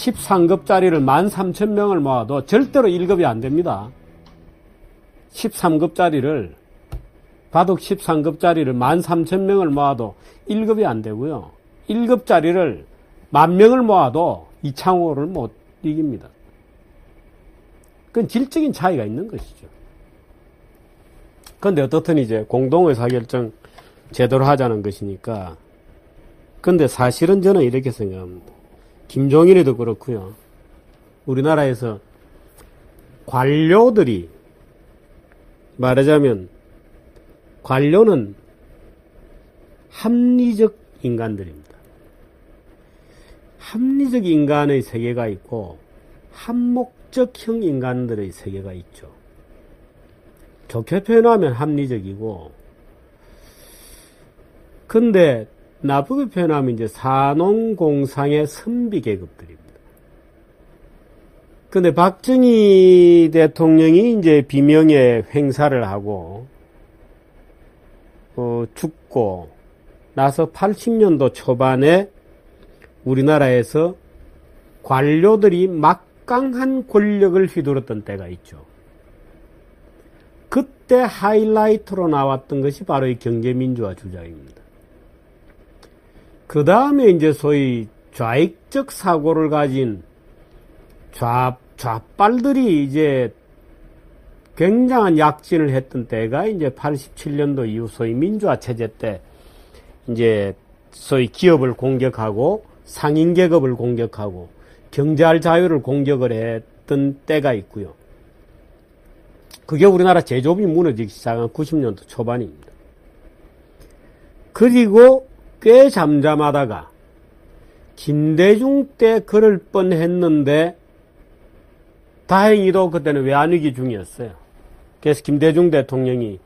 13급짜리를 13,000명을 모아도 절대로 1급이 안 됩니다. 13급짜리를, 바둑 13급짜리를 13,000명을 모아도 1급이 안 되고요. 1급짜리를 10,000명을 모아도 이창호를 못 이깁니다. 그건 질적인 차이가 있는 것이죠. 그런데 어떻든 이제 공동의사결정 제대로 하자는 것이니까. 근데 사실은 저는 이렇게 생각합니다. 김종인이도 그렇고요. 우리나라에서 관료들이, 말하자면 관료는 합리적 인간들입니다. 합리적 인간의 세계가 있고 합목적형 인간들의 세계가 있죠. 좋게 표현하면 합리적이고, 근데 나쁘게 표현하면 이제 산업공상의 선비 계급들입니다. 근데 박정희 대통령이 이제 비명의 횡사를 하고, 죽고 나서 80년도 초반에 우리나라에서 관료들이 막강한 권력을 휘두르던 때가 있죠. 그때 하이라이트로 나왔던 것이 바로 이 경제민주화 주장입니다. 그 다음에 이제 소위 좌익적 사고를 가진 좌빨들이 이제 굉장한 약진을 했던 때가 이제 87년도 이후 소위 민주화 체제 때 이제 소위 기업을 공격하고 상인계급을 공격하고 경제할 자유를 공격을 했던 때가 있고요. 그게 우리나라 제조업이 무너지기 시작한 90년도 초반입니다. 그리고 꽤 잠잠하다가 김대중 때 그럴 뻔했는데 다행히도 그때는 외환위기 중이었어요. 그래서 김대중 대통령이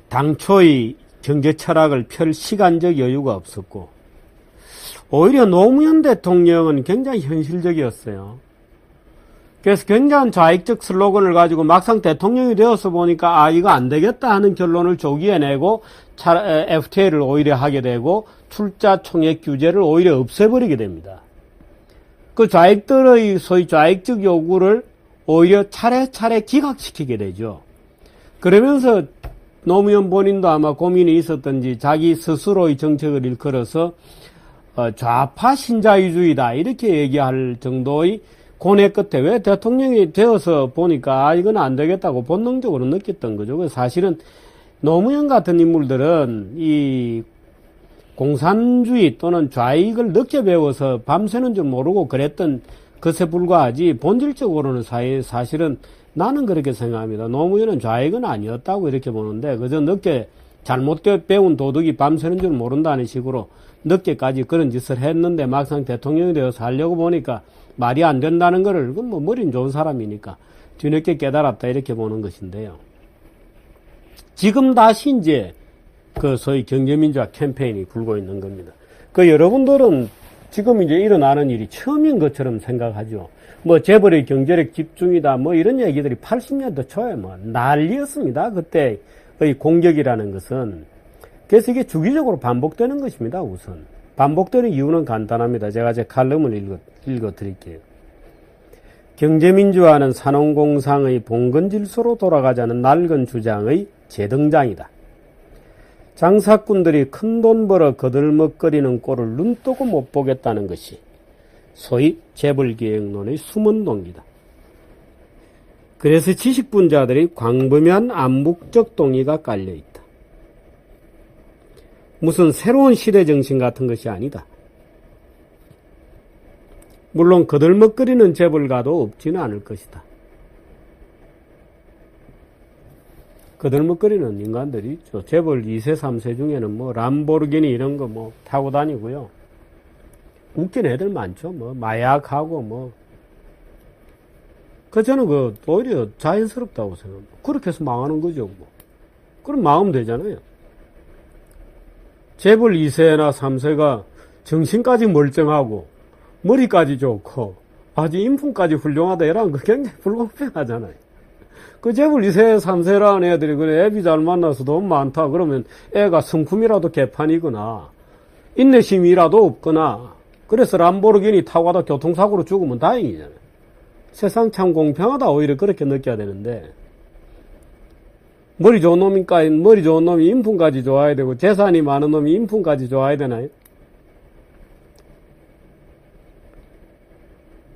당초의 경제 철학을 펼 시간적 여유가 없었고, 오히려 노무현 대통령은 굉장히 현실적이었어요. 그래서 굉장한 좌익적 슬로건을 가지고 막상 대통령이 되어서 보니까 이거 안 되겠다 하는 결론을 조기에 내고 FTA를 오히려 하게 되고 출자 총액 규제를 오히려 없애버리게 됩니다. 그 좌익들의 소위 좌익적 요구를 오히려 차례차례 기각시키게 되죠. 그러면서 노무현 본인도 아마 고민이 있었던지 자기 스스로의 정책을 일컬어서 좌파 신자유주의다 이렇게 얘기할 정도의 고뇌 끝에 왜 대통령이 되어서 보니까 이건 안 되겠다고 본능적으로 느꼈던 거죠. 그래서 사실은 노무현 같은 인물들은 이 공산주의 또는 좌익을 늦게 배워서 밤새는 줄 모르고 그랬던 것에 불과하지, 본질적으로는 사실은 나는 그렇게 생각합니다. 노무현은 좌익은 아니었다고 이렇게 보는데 그저 늦게 잘못되어 배운 도둑이 밤새는 줄 모른다는 식으로 늦게까지 그런 짓을 했는데 막상 대통령이 되어서 하려고 보니까 말이 안 된다는 거를, 그건 뭐 머리는 좋은 사람이니까 뒤늦게 깨달았다 이렇게 보는 것인데요. 지금 다시 이제 그 소위 경제민주화 캠페인이 불고 있는 겁니다. 그 여러분들은 지금 이제 일어나는 일이 처음인 것처럼 생각하죠. 뭐 재벌의 경제력 집중이다 뭐 이런 얘기들이 80년대 초에 뭐 난리였습니다. 그때의 공격이라는 것은. 그래서 이게 주기적으로 반복되는 것입니다. 우선 반복되는 이유는 간단합니다. 제가 제 칼럼을 읽어 드릴게요. 경제민주화는 산업공상의 봉건질서로 돌아가자는 낡은 주장의 재등장이다. 장사꾼들이 큰돈 벌어 거들먹거리는 꼴을 눈뜨고 못 보겠다는 것이 소위 재벌기획론의 숨은 동기다. 그래서 지식분자들이 광범위한 암묵적 동의가 깔려있다. 무슨 새로운 시대정신 같은 것이 아니다. 물론 거들먹거리는 재벌가도 없지는 않을 것이다. 거들먹거리는 인간들이 있죠. 재벌 2세, 3세 중에는 뭐 람보르기니 이런 거 뭐 타고 다니고요. 웃긴 애들 많죠. 뭐 마약하고 뭐. 저는 오히려 자연스럽다고 생각합니다. 그렇게 해서 망하는 거죠. 뭐. 그럼 망하면 되잖아요. 재벌 2세나 3세가 정신까지 멀쩡하고 머리까지 좋고 아주 인품까지 훌륭하다 이러면 그 굉장히 불공평하잖아요. 그 재벌 2세, 3세라는 애들이 그래 애비 잘 만나서 돈 많다 그러면 애가 성품이라도 개판이거나 인내심이라도 없거나 그래서 람보르기니 타고 가다 교통사고로 죽으면 다행이잖아요. 세상 참 공평하다 오히려 그렇게 느껴야 되는데 머리 좋은 놈이니까 머리 좋은 놈이 인품까지 좋아야 되고 재산이 많은 놈이 인품까지 좋아야 되나요?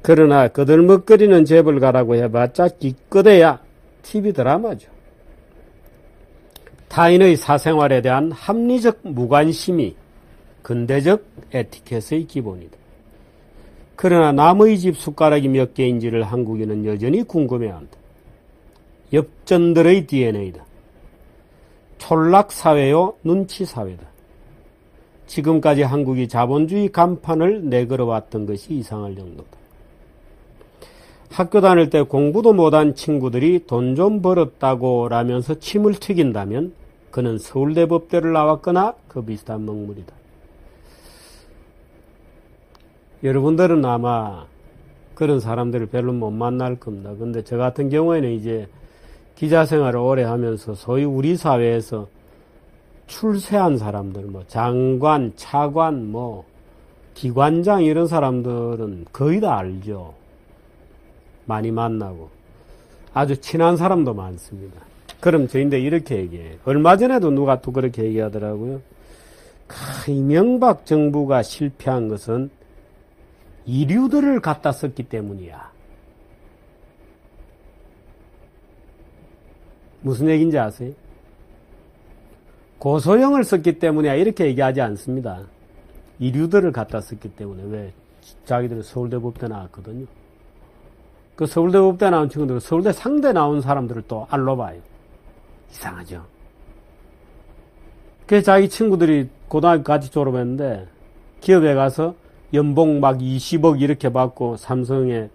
그러나 거들먹거리는 재벌가라고 해봤자 기껏해야 TV 드라마죠. 타인의 사생활에 대한 합리적 무관심이 근대적 에티켓의 기본이다. 그러나 남의 집 숟가락이 몇 개인지를 한국인은 여전히 궁금해한다. 엽전들의 DNA다. 촌락사회요 눈치사회다. 지금까지 한국이 자본주의 간판을 내걸어왔던 것이 이상할 정도다. 학교 다닐 때 공부도 못한 친구들이 돈 좀 벌었다고 라면서 침을 튀긴다면 그는 서울대 법대를 나왔거나 그 비슷한 먹물이다. 여러분들은 아마 그런 사람들을 별로 못 만날 겁니다. 근데 저 같은 경우에는 이제 기자 생활을 오래 하면서 소위 우리 사회에서 출세한 사람들, 뭐 장관, 차관, 뭐 기관장 이런 사람들은 거의 다 알죠. 많이 만나고 아주 친한 사람도 많습니다. 그럼 저인데 이렇게 얘기해요. 얼마 전에도 누가 또 그렇게 얘기하더라고요. 이명박 정부가 실패한 것은 이류들을 갖다 썼기 때문이야. 무슨 얘기인지 아세요? 고소영을 썼기 때문이야 이렇게 얘기하지 않습니다. 이류들을 갖다 썼기 때문에. 왜? 자기들은 서울대 법대 나왔거든요. 그 서울대 법대 나온 친구들은 서울대 상대 나온 사람들을 또 알로 봐요. 이상하죠. 그래서 자기 친구들이 고등학교까지 졸업했는데 기업에 가서 연봉 막 20억 이렇게 받고 삼성의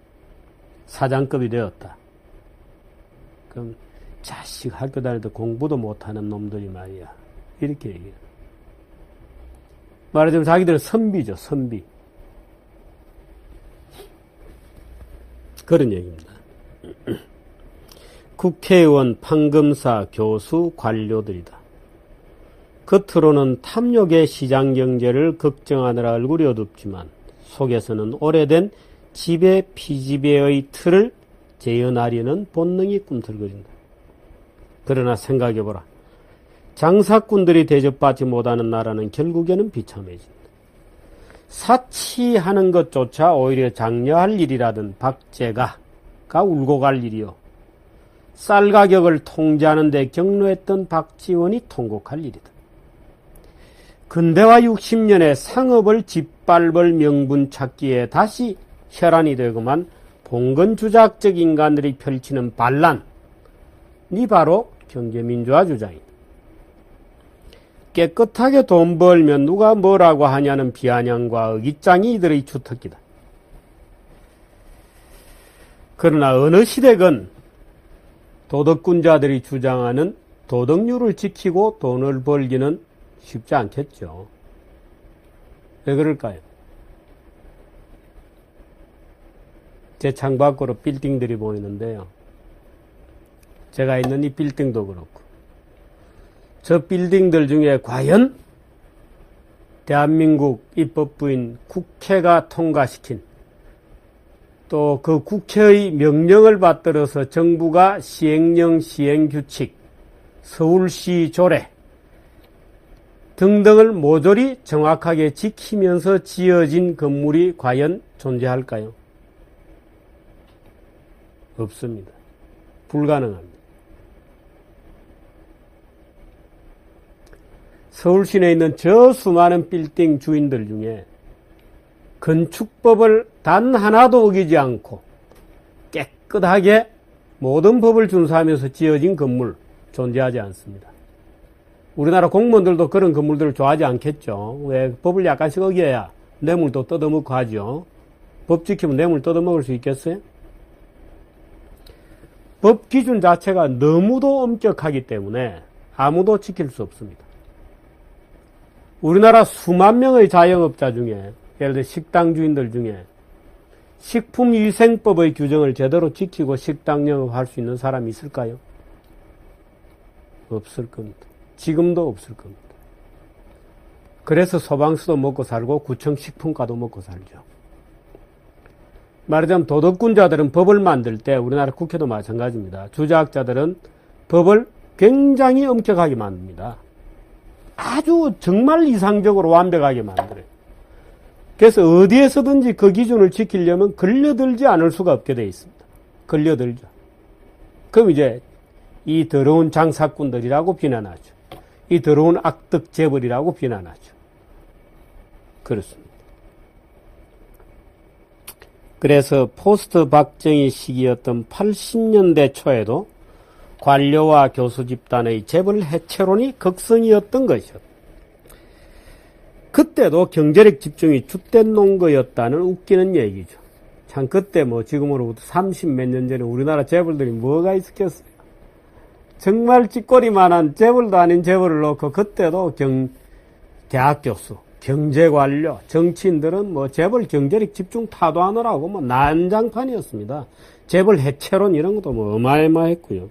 사장급이 되었다. 그럼 자식 학교 다닐 때 공부도 못하는 놈들이 말이야. 이렇게 얘기해요. 말하자면 자기들은 선비죠. 선비. 그런 얘기입니다. 국회의원, 판검사, 교수, 관료들이다. 겉으로는 탐욕의 시장경제를 걱정하느라 얼굴이 어둡지만 속에서는 오래된 지배 피지배의 틀을 재현하려는 본능이 꿈틀거린다. 그러나 생각해보라. 장사꾼들이 대접받지 못하는 나라는 결국에는 비참해진다. 사치하는 것조차 오히려 장려할 일이라던 박제가 울고 갈 일이요. 쌀 가격을 통제하는 데 격려했던 박지원이 통곡할 일이다. 근대화 60년의 상업을 짓밟을 명분 찾기에 다시 혈안이 되고만 봉건주작적 인간들이 펼치는 반란이 바로 경제민주화 주장이다. 깨끗하게 돈 벌면 누가 뭐라고 하냐는 비아냥과 의기장이 이들의 주특기다. 그러나 어느 시대건 도덕군자들이 주장하는 도덕률을 지키고 돈을 벌기는 쉽지 않겠죠. 왜 그럴까요? 제 창밖으로 빌딩들이 보이는데요. 제가 있는 이 빌딩도 그렇고 저 빌딩들 중에 과연 대한민국 입법부인 국회가 통과시킨 또 그 국회의 명령을 받들어서 정부가 시행령, 시행규칙, 서울시 조례 등등을 모조리 정확하게 지키면서 지어진 건물이 과연 존재할까요? 없습니다. 불가능합니다. 서울시내에 있는 저 수많은 빌딩 주인들 중에 건축법을 단 하나도 어기지 않고 깨끗하게 모든 법을 준수하면서 지어진 건물 존재하지 않습니다. 우리나라 공무원들도 그런 건물들을 좋아하지 않겠죠. 왜? 법을 약간씩 어겨야 뇌물도 뜯어먹고 하죠. 법 지키면 뇌물 뜯어먹을 수 있겠어요? 법 기준 자체가 너무도 엄격하기 때문에 아무도 지킬 수 없습니다. 우리나라 수만 명의 자영업자 중에 예를 들어 식당 주인들 중에 식품위생법의 규정을 제대로 지키고 식당 영업할 수 있는 사람이 있을까요? 없을 겁니다. 지금도 없을 겁니다. 그래서 소방서도 먹고 살고 구청식품과도 먹고 살죠. 말하자면 도덕군자들은 법을 만들 때 우리나라 국회도 마찬가지입니다. 주자학자들은 법을 굉장히 엄격하게 만듭니다. 아주 정말 이상적으로 완벽하게 만들어요. 그래서 어디에서든지 그 기준을 지키려면 걸려들지 않을 수가 없게 되어 있습니다. 걸려들죠. 그럼 이제 이 더러운 장사꾼들이라고 비난하죠. 이 더러운 악덕 재벌이라고 비난하죠. 그렇습니다. 그래서 포스트 박정희 시기였던 80년대 초에도 관료와 교수 집단의 재벌 해체론이 극성이었던 것이었다. 그때도 경제력 집중이 주된 논거였다는 웃기는 얘기죠. 참 그때 뭐 지금으로부터 30몇 년 전에 우리나라 재벌들이 뭐가 있었겠어요. 정말 찌꼬리만한 재벌도 아닌 재벌을 놓고 그때도 대학 교수, 경제관료, 정치인들은 뭐 재벌 경제력 집중 타도하느라고 뭐 난장판이었습니다. 재벌 해체론 이런 것도 뭐 어마어마했고요.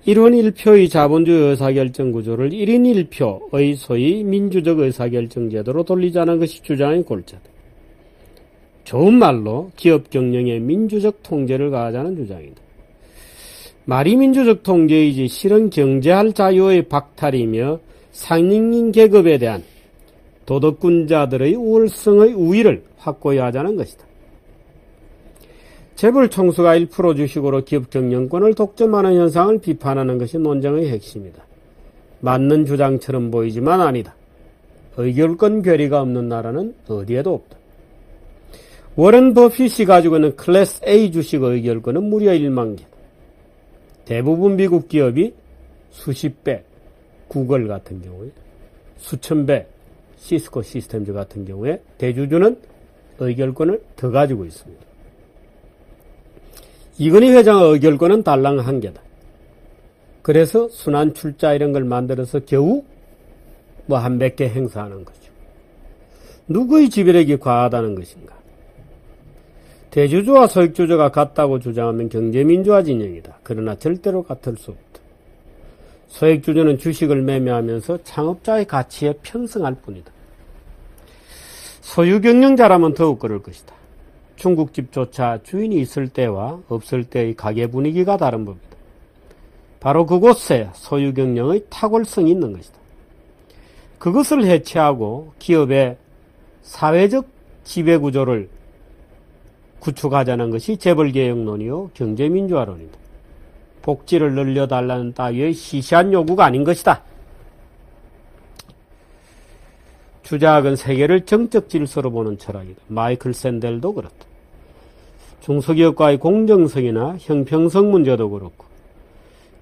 1원 1표의 자본주의 의사결정 구조를 1인 1표의 소위 민주적 의사결정 제도로 돌리자는 것이 주장의 골자다. 좋은 말로 기업 경영에 민주적 통제를 가하자는 주장이다. 말이 민주적 통제이지 실은 경제할 자유의 박탈이며 상인인 계급에 대한 도덕군자들의 우월성의 우위를 확고히 하자는 것이다. 재벌 총수가 1% 주식으로 기업 경영권을 독점하는 현상을 비판하는 것이 논쟁의 핵심이다. 맞는 주장처럼 보이지만 아니다. 의결권 괴리가 없는 나라는 어디에도 없다. 워런 버핏이 가지고 있는 클래스 A 주식 의결권은 무려 1만 개다. 대부분 미국 기업이 수십 배, 구글 같은 경우에 수천 배, 시스코 시스템즈 같은 경우에 대주주는 의결권을 더 가지고 있습니다. 이건희 회장의 의결권은 달랑 1개다. 그래서 순환 출자 이런 걸 만들어서 겨우 뭐 한 몇 개 행사하는 거죠. 누구의 지배력이 과하다는 것인가? 대주주와 소액주주가 같다고 주장하면 경제민주화 진영이다. 그러나 절대로 같을 수 없다. 소액주주는 주식을 매매하면서 창업자의 가치에 편승할 뿐이다. 소유경영자라면 더욱 그럴 것이다. 중국집조차 주인이 있을 때와 없을 때의 가게 분위기가 다른 법이다. 바로 그곳에 소유경영의 탁월성이 있는 것이다. 그것을 해체하고 기업의 사회적 지배구조를 구축하자는 것이 재벌개혁론이요 경제민주화론이다. 복지를 늘려달라는 따위의 시시한 요구가 아닌 것이다. 주자학은 세계를 정적 질서로 보는 철학이다. 마이클 샌델도 그렇다. 중소기업과의 공정성이나 형평성 문제도 그렇고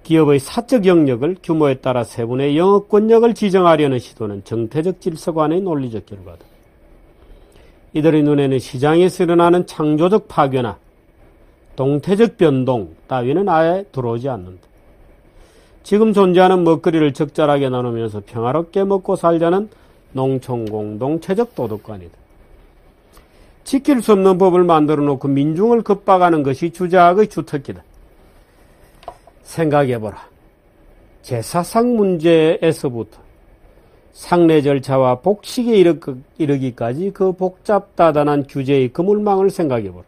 기업의 사적 영역을 규모에 따라 세분의 영업권력을 지정하려는 시도는 정태적 질서관의 논리적 결과다. 이들의 눈에는 시장에서 일어나는 창조적 파괴나 동태적 변동 따위는 아예 들어오지 않는다. 지금 존재하는 먹거리를 적절하게 나누면서 평화롭게 먹고 살자는 농촌공동체적 도덕관이다. 지킬 수 없는 법을 만들어 놓고 민중을 겁박하는 것이 주자학의 주특기다. 생각해보라. 제사상 문제에서부터 상례 절차와 복식에 이르기까지 그 복잡다단한 규제의 그물망을 생각해보라.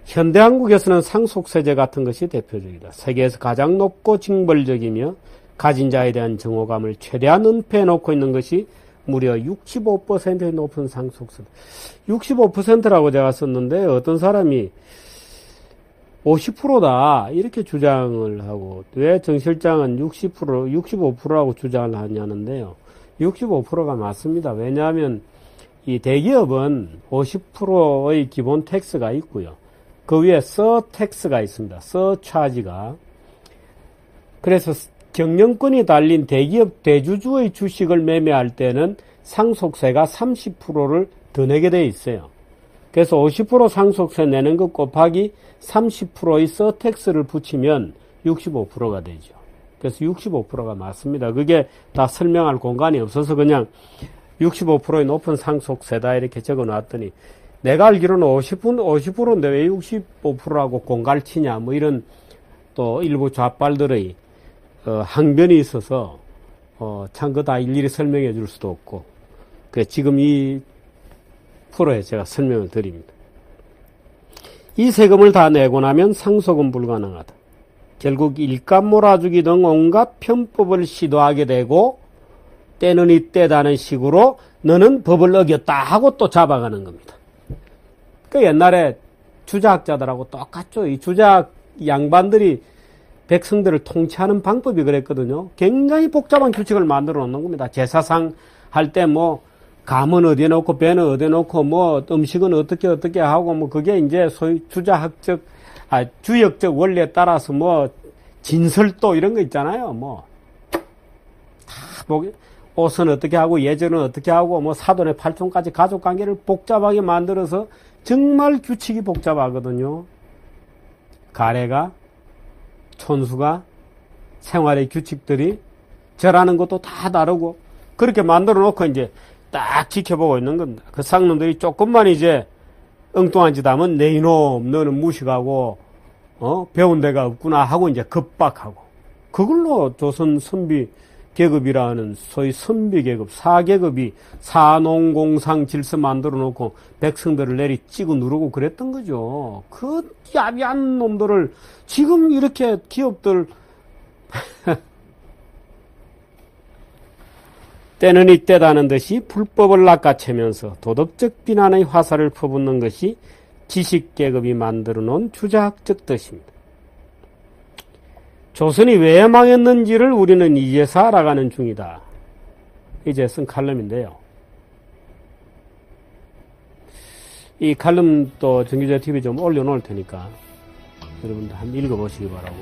현대 한국에서는 상속세제 같은 것이 대표적이다. 세계에서 가장 높고 징벌적이며 가진 자에 대한 정오감을 최대한 은폐해 놓고 있는 것이 무려 65%의 높은 상속세다. 65%라고 제가 썼는데 어떤 사람이 50%다 이렇게 주장을 하고 왜 정 실장은 65%라고 주장을 하냐는데요. 65%가 맞습니다. 왜냐하면 이 대기업은 50%의 기본 텍스가 있고요. 그 위에 서텍스가 있습니다. 서차지가. 그래서 경영권이 달린 대기업 대주주의 주식을 매매할 때는 상속세가 30%를 더 내게 돼 있어요. 그래서 50% 상속세 내는 것 곱하기 30%의 서텍스를 붙이면 65%가 되죠. 그래서 65%가 맞습니다. 그게 다 설명할 공간이 없어서 그냥 65%의 높은 상속세다 이렇게 적어 놨더니 내가 알기로는 50%인데 왜 65%라고 공갈 치냐 뭐 이런 또 일부 좌빨들의 항변이 있어서 참 그거 다 일일이 설명해 줄 수도 없고, 지금 이 프로에 제가 설명을 드립니다. 이 세금을 다 내고 나면 상속은 불가능하다. 결국 일감 몰아주기 등 온갖 편법을 시도하게 되고, 때는 이때다는 식으로 너는 법을 어겼다 하고 또 잡아가는 겁니다. 옛날에 주자학자들하고 똑같죠. 이 주자학 양반들이 백성들을 통치하는 방법이 그랬거든요. 굉장히 복잡한 규칙을 만들어 놓는 겁니다. 제사상 할 때 감은 어디에 놓고 배는 어디에 놓고 음식은 어떻게 하고 그게 이제 소위 주역적 원리에 따라서 진설도 이런 거 있잖아요. 옷은 어떻게 하고 예절은 어떻게 하고 사돈의 팔촌까지 가족 관계를 복잡하게 만들어서 정말 규칙이 복잡하거든요. 가래가 촌수가 생활의 규칙들이 절하는 것도 다 다르고 그렇게 만들어 놓고 이제 딱 지켜보고 있는 겁니다. 그 쌍놈들이 조금만 이제 엉뚱한 짓 하면 내 이놈 너는 무식하고 배운 데가 없구나 하고 이제 급박하고 그걸로 조선 선비 계급이라는 소위 선비 계급 4계급이 사농공상 질서 만들어 놓고 백성들을 내리 찌고 누르고 그랬던 거죠. 그 야비한 놈들을 지금 이렇게 기업들 때는 이때다는 듯이 불법을 낚아채면서 도덕적 비난의 화살을 퍼붓는 것이 지식계급이 만들어 놓은 주자학적 뜻입니다. 조선이 왜 망했는지를 우리는 이제서 알아가는 중이다. 이제 쓴 칼럼인데요. 이 칼럼도 정규제 TV 좀 올려놓을 테니까 여러분들 한번 읽어보시기 바라고